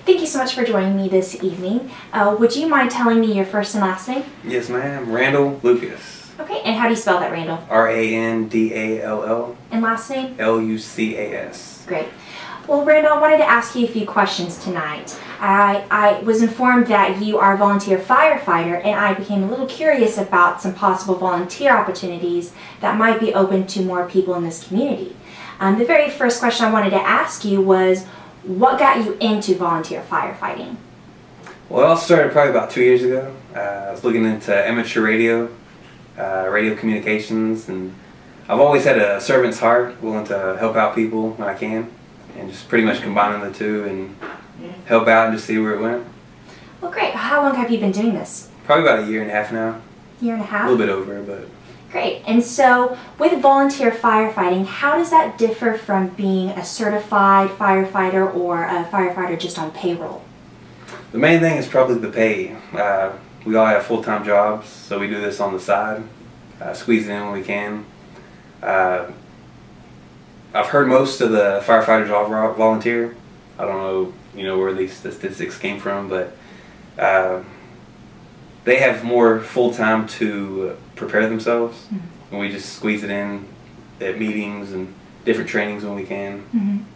Thank you so much for joining me this evening. Would you mind telling me your first and last name? Yes, ma'am. Randall Lucas. Okay, and how do you spell that, Randall? Randall. And last name? Lucas. Great. Well, Randall, I wanted to ask you a few questions tonight. I was informed that you are a volunteer firefighter, and I became a little curious about some possible volunteer opportunities that might be open to more people in this community. The very first question I wanted to ask you was, what got you into volunteer firefighting? Well, I started probably about 2 years ago. I was looking into amateur radio, radio communications, and I've always had a servant's heart, willing to help out people when I can, and just pretty much combining the two and help out and just see where it went. Well, great. How long have you been doing this? Probably about a year and a half now. Year and a half? A little bit over, but... Great. And so with volunteer firefighting, how does that differ from being a certified firefighter or a firefighter just on payroll? The main thing is probably the pay. We all have full-time jobs, so we do this on the side, squeeze it in when we can. I've heard most of the firefighters all volunteer. I don't know, where these statistics came from, but they have more full-time to prepare themselves, and we just squeeze it in at meetings and different trainings when we can.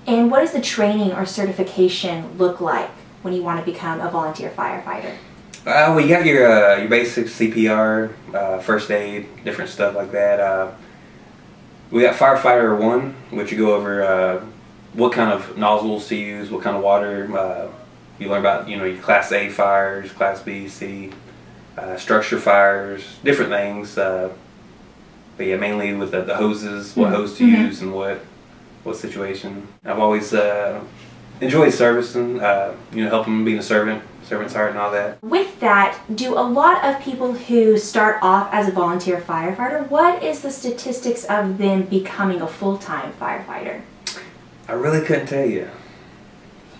And what does the training or certification look like when you want to become a volunteer firefighter? Well, you got your basic CPR, first aid, different stuff like that. We got Firefighter 1, which you go over what kind of nozzles to use, what kind of water. You learn about your Class A fires, Class B, C, structure fires, different things. But yeah, mainly with the hoses, what hose to use and what situation. I've always enjoyed servicing, helping being a servant's heart and all that. With that, do a lot of people who start off as a volunteer firefighter, what is the statistics of them becoming a full-time firefighter? I really couldn't tell you.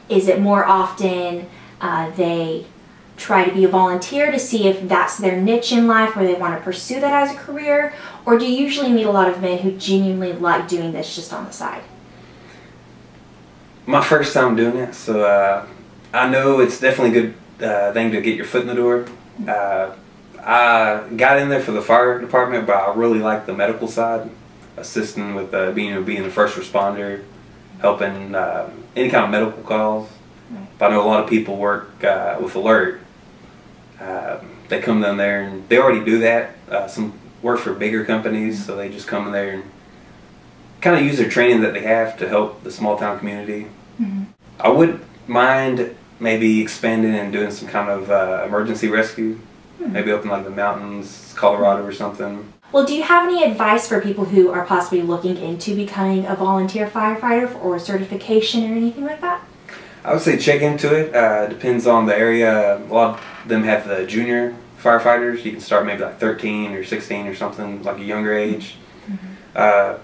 Is it more often they try to be a volunteer to see if that's their niche in life or they want to pursue that as a career? Or do you usually meet a lot of men who genuinely like doing this just on the side? My first time doing it, so I know it's definitely a good thing to get your foot in the door. I got in there for the fire department, but I really like the medical side, assisting with being a first responder, helping any kind of medical calls. But I know a lot of people work with alert. They come down there and they already do that. Some work for bigger companies, so they just come in there and kind of use their training that they have to help the small town community. I wouldn't mind maybe expanding and doing some kind of emergency rescue, maybe up in like the mountains, Colorado or something. Well, do you have any advice for people who are possibly looking into becoming a volunteer firefighter or certification or anything like that? I would say check into it. Depends on the area. A lot of them have the junior firefighters. You can start maybe like 13 or 16 or something, like a younger age. Yeah,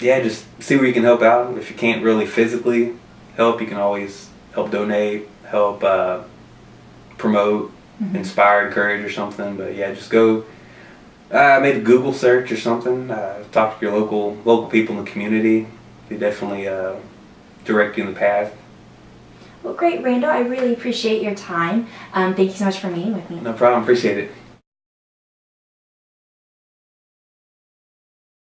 just see where you can help out. If you can't really physically help, you can always help donate, help promote, inspire, encourage or something. But yeah, just go maybe Google search or something. Talk to your local people in the community. They definitely direct you in the path. Well, great, Randall. I really appreciate your time. Thank you so much for meeting with me. No problem. Appreciate it.